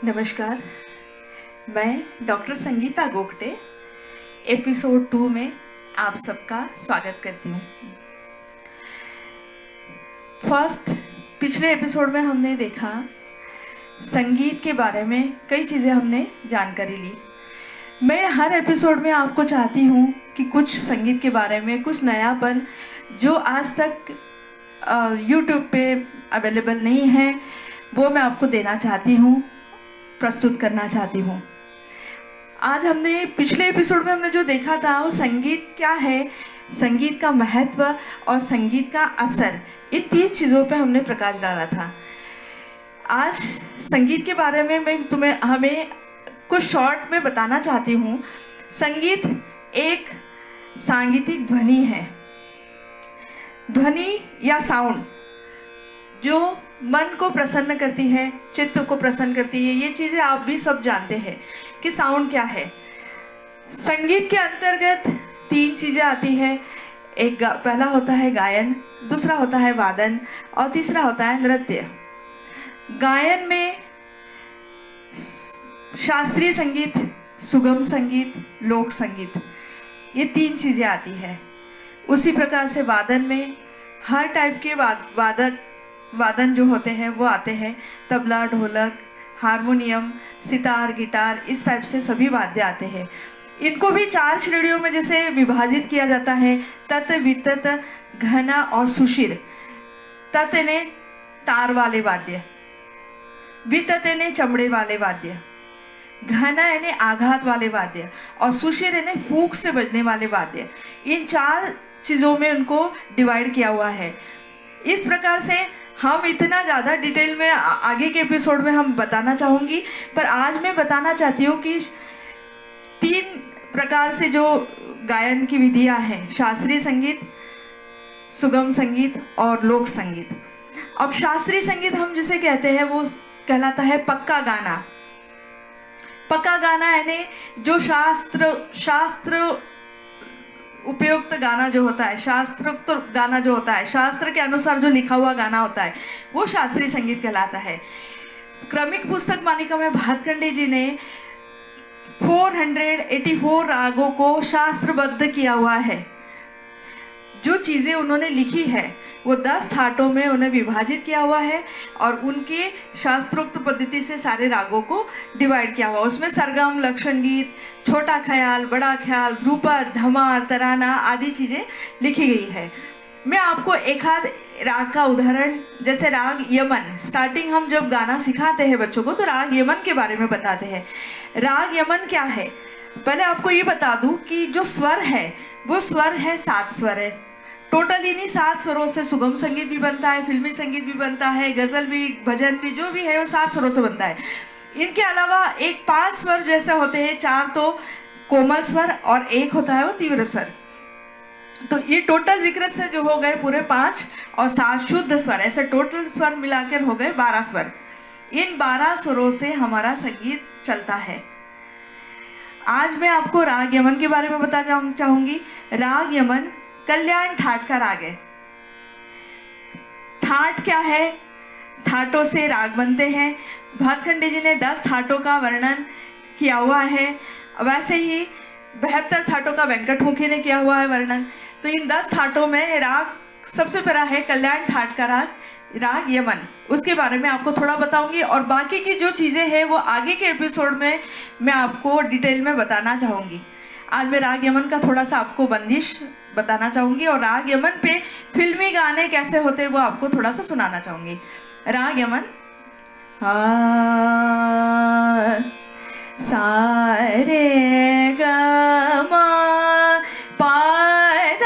नमस्कार, मैं doctor Sangeeta Gogte episode 2 में आप सबका स्वागत करती हूँ। पिछले एपिसोड में हमने देखा संगीत के बारे में कई चीज़ें हमने जानकारी ली। मैं हर एपिसोड में आपको चाहती हूँ कि कुछ संगीत के बारे में कुछ नयापन जो आज तक YouTube पे अवेलेबल नहीं है वो मैं आपको देना चाहती हूँ, प्रस्तुत करना चाहती हूँ। आज हमने पिछले एपिसोड में हमने जो देखा था वो संगीत क्या है, संगीत का महत्व और संगीत का असर, इन 3 चीज़ों पे हमने प्रकाश डाला था। आज संगीत के बारे में मैं हमें कुछ शॉर्ट में बताना चाहती हूँ। संगीत एक सांगीतिक ध्वनि है, ध्वनि या साउंड जो मन को प्रसन्न करती है, चित्त को प्रसन्न करती है। ये चीज़ें आप भी सब जानते हैं कि साउंड क्या है। संगीत के अंतर्गत 3 चीज़ें आती है। पहला होता है गायन, दूसरा होता है वादन और तीसरा होता है नृत्य। गायन में शास्त्रीय संगीत, सुगम संगीत, लोक संगीत, ये 3 चीज़ें आती है। उसी प्रकार से वादन में हर टाइप के वादन जो होते हैं वो आते हैं। तबला, ढोलक, हारमोनियम, सितार, गिटार, इस टाइप से सभी वाद्य आते हैं। इनको भी 4 श्रेणियों में जैसे विभाजित किया जाता है, तत्, वितत, घन और सुशिर। तत् यानी तार वाले वाद्य, वितत यानी चमड़े वाले वाद्य, घन यानी आघात वाले वाद्य और सुशिर यानी फूंक से बजने वाले वाद्य। इन 4 चीज़ों में उनको डिवाइड किया हुआ है। इस प्रकार से हम इतना ज़्यादा डिटेल में आगे के एपिसोड में हम बताना चाहूँगी, पर आज मैं बताना चाहती हूँ कि 3 प्रकार से जो गायन की विधियाँ हैं, शास्त्रीय संगीत, सुगम संगीत और लोक संगीत। अब शास्त्रीय संगीत हम जिसे कहते हैं वो कहलाता है पक्का गाना। पक्का गाना यानी जो शास्त्र उपयुक्त गाना जो होता है, शास्त्रोक्त गाना जो होता है, शास्त्र के अनुसार जो लिखा हुआ गाना होता है, वो शास्त्रीय संगीत कहलाता है। क्रमिक पुस्तक मालिका में भातखंडे जी ने 484 रागों को शास्त्रबद्ध किया हुआ है। जो चीज़ें उन्होंने लिखी है वो 10 थाटों में उन्हें विभाजित किया हुआ है और उनके शास्त्रोक्त पद्धति से सारे रागों को डिवाइड किया हुआ। उसमें सरगम, लक्षण गीत, छोटा ख्याल, बड़ा ख्याल, ध्रुपद, धमार, तराना आदि चीज़ें लिखी गई है। मैं आपको एक आध राग का उदाहरण, जैसे राग यमन, स्टार्टिंग हम जब गाना सिखाते हैं बच्चों को तो राग यमन के बारे में बताते हैं। राग यमन क्या है, पहले आपको ये बता दूँ कि जो स्वर है वो स्वर है 7 स्वर है टोटल। इन्हीं 7 स्वरों से सुगम संगीत भी बनता है, फिल्मी संगीत भी बनता है, गज़ल भी, भजन भी, जो भी है वो 7 स्वरों से बनता है। इनके अलावा एक 5 स्वर जैसे होते हैं, 4 तो कोमल स्वर और 1 होता है वो तीव्र स्वर। तो ये टोटल विकृत स्वर जो हो गए पूरे 5 और 7 शुद्ध स्वर, ऐसे टोटल स्वर मिलाकर हो गए 12 स्वर। इन 12 स्वरों से हमारा संगीत चलता है। आज मैं आपको राग यमन के बारे में बताना चाहूँगी। राग यमन कल्याण ठाट का राग है। ठाट क्या है, ठाटों से राग बनते हैं। भातखंडे जी ने 10 ठाटों का वर्णन किया हुआ है, वैसे ही 72 ठाटों का वेंकटमुखी ने किया हुआ है वर्णन। तो इन 10 ठाटों में राग सबसे पहला है कल्याण ठाट का राग, राग यमन। उसके बारे में आपको थोड़ा बताऊंगी और बाकी की जो चीज़ें हैं वो आगे के एपिसोड में मैं आपको डिटेल में बताना चाहूँगी। आज मैं राग यमन का थोड़ा सा आपको बंदिश बताना चाहूँगी और राग यमन पे फिल्मी गाने कैसे होते हैं वो आपको थोड़ा सा सुनाना चाहूँगी। राग यमन सारे ग म पा ध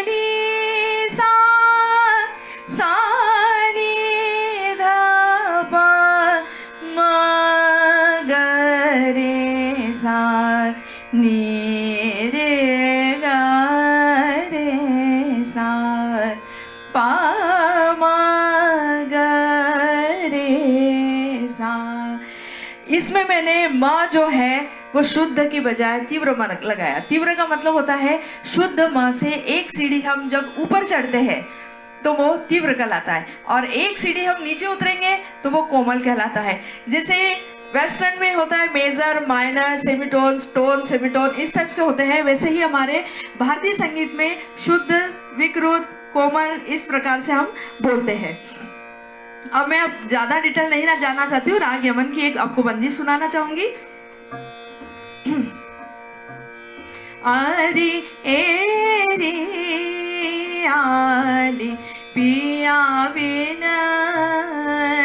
नि सा सा नि ध प म ग रे सा नि रे ग रे सा पा म ग रे सा। इसमें मैंने माँ जो है वो शुद्ध की बजाय तीव्र म लगाया। तीव्र का मतलब होता है शुद्ध माँ से एक सीढ़ी हम जब ऊपर चढ़ते हैं तो वो तीव्र कहलाता है और एक सीढ़ी हम नीचे उतरेंगे तो वो कोमल कहलाता है। जैसे वेस्टर्न में होता है major, minor, semitone, tone, semitone, इस टाइप से होते हैं। वैसे ही हमारे भारतीय संगीत में शुद्ध, विकृत, कोमल, इस प्रकार से हम बोलते हैं। अब मैं अब ज्यादा डिटेल नहीं ना जानना चाहती हूँ, राग यमन की एक आपको बंदिश सुनाना चाहूंगी। आरी ए रे आली पिया बिन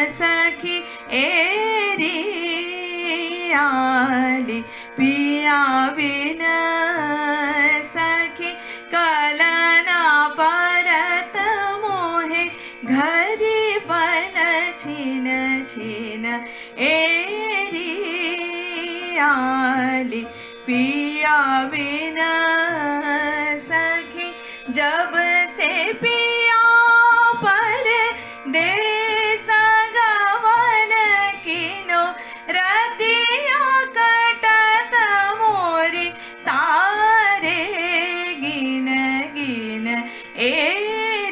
सखी, ए रे आली पिया बिन सखी, कलना परत मोहे घरी बल छीन छीन, ए रे आली पिया बिना सखी, जब से पिया पर देश गवन किनो, रतिया कटत मोरी तारे गिन गिन, ए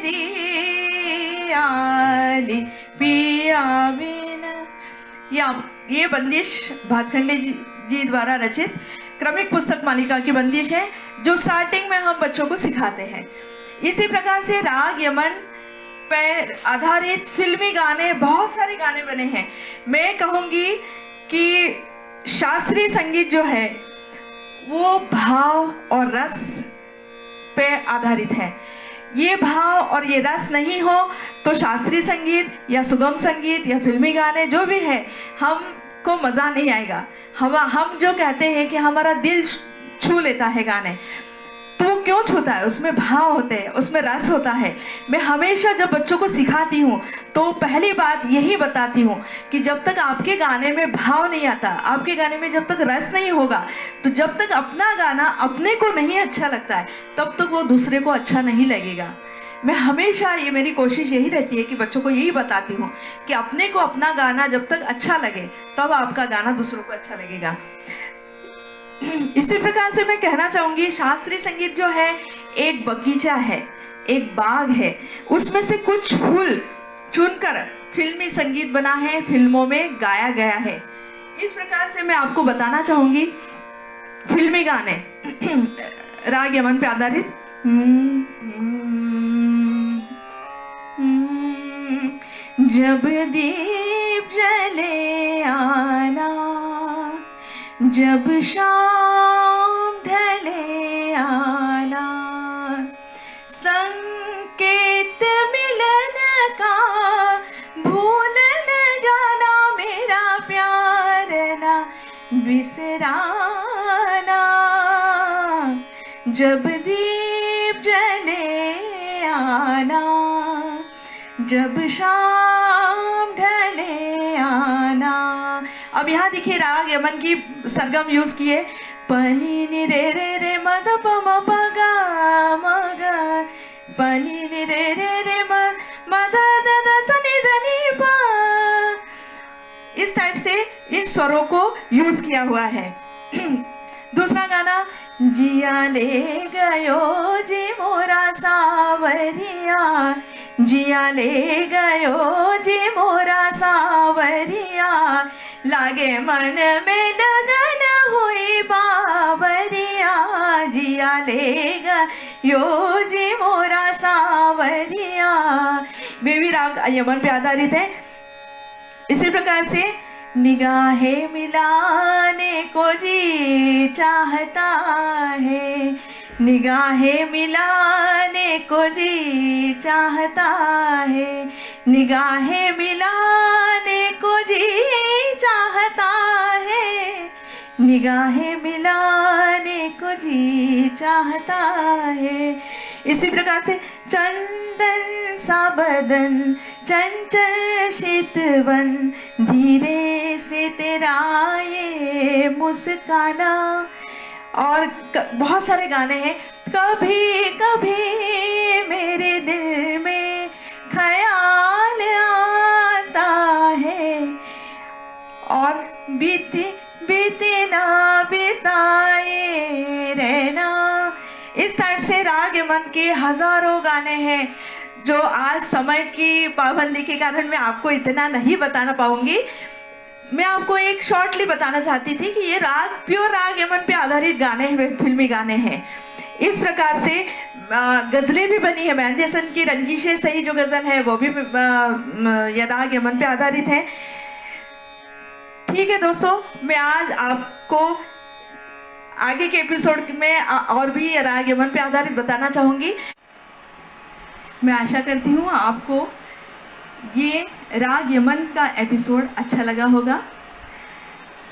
रे आली पिया बिना। ये बंदिश भातखंडे जी द्वारा रचित क्रमिक पुस्तक मालिका की बंदिश है, जो स्टार्टिंग में हम बच्चों को सिखाते हैं। इसी प्रकार से राग यमन पर आधारित फिल्मी गाने, बहुत सारे गाने बने हैं। मैं कहूँगी कि शास्त्रीय संगीत जो है वो भाव और रस पे आधारित है। ये भाव और ये रस नहीं हो तो शास्त्रीय संगीत या सुगम संगीत या फिल्मी गाने जो भी है, हमको मज़ा नहीं आएगा। हम जो कहते हैं कि हमारा दिल छू लेता है गाने, तो वो क्यों छूता है? उसमें भाव होते हैं, उसमें रस होता है। मैं हमेशा जब बच्चों को सिखाती हूँ तो पहली बात यही बताती हूँ कि जब तक आपके गाने में भाव नहीं आता, आपके गाने में जब तक रस नहीं होगा, तो जब तक अपना गाना अपने को नहीं अच्छा लगता है, तब तक वो दूसरे को अच्छा नहीं लगेगा। मैं हमेशा, ये मेरी कोशिश यही रहती है कि बच्चों को यही बताती हूँ कि अपने को अपना गाना जब तक अच्छा लगे, तब आपका गाना दूसरों को अच्छा लगेगा। इसी प्रकार से मैं कहना चाहूँगी, शास्त्रीय संगीत जो है एक बगीचा है, एक बाग है, उसमें से कुछ फूल चुनकर फिल्मी संगीत बना है, फिल्मों में गाया गया है। इस प्रकार से मैं आपको बताना चाहूँगी फिल्मी गाने राग यमन पे आधारित। जब दीप जले आना, जब शाम ढले आना, संकेत मिलन का भूल न जाना, मेरा प्यार ना बिसराना। जब दीप जले आना, जब शाम ढले आना। अब यहाँ देखिए राग यमन की सरगम यूज किए, पनी नि रे रे रे मद प म प गा म ग, पनी नि रे रे रे मद द द स नि ध नि प। इस टाइप से इन स्वरों को यूज किया हुआ है। दूसरा गाना, जिया ले गयो जी मोरा सावरिया, जिया ले गयो जी मोरा सावरिया, लागे मन में लगन हुई बावरिया, जिया ले गयो जी मोरा सावरिया। बेबी राग यमन पे आधारित है। इसी प्रकार से, निगाहें मिलाने को जी चाहता है, निगाहें मिलाने को जी चाहता है, निगाहें मिलाने को जी चाहता है, निगाहें मिलाने को जी चाहता है। इसी प्रकार से, चंदन सा बदन चंचल चितवन, धीरे से तेरा ये मुस्काना। और बहुत सारे गाने हैं। कभी कभी मेरे दिल में ख्याल आता है, और बीते बीते ना बिताए रहना। इस टाइप से राग यमन के हजारों गाने हैं, जो आज समय की पाबंदी के कारण मैं आपको इतना नहीं बताना पाऊंगी। मैं आपको एक शॉर्टली बताना चाहती थी कि ये राग प्योर राग यमन पे आधारित गाने हैं, फिल्मी गाने हैं। इस प्रकार से गज़लें भी बनी है। मेहंदी हसन की रंजिशे सही जो गज़ल है वो भी ये राग यमन पे आधारित है। ठीक है दोस्तों, मैं आज आपको आगे के एपिसोड में और भी ये राग यमन पे आधारित बताना चाहूँगी। मैं आशा करती हूँ आपको ये राग यमन का एपिसोड अच्छा लगा होगा।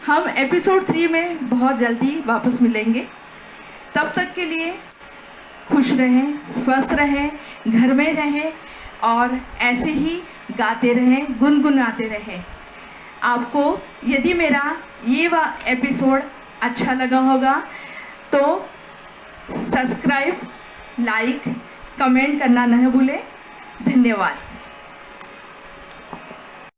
हम एपिसोड 3 में बहुत जल्दी वापस मिलेंगे। तब तक के लिए खुश रहें, स्वस्थ रहें, घर में रहें और ऐसे ही गाते रहें, गुनगुनाते रहें। आपको यदि मेरा ये एपिसोड अच्छा लगा होगा तो सब्सक्राइब, लाइक, कमेंट करना न भूलें। धन्यवाद।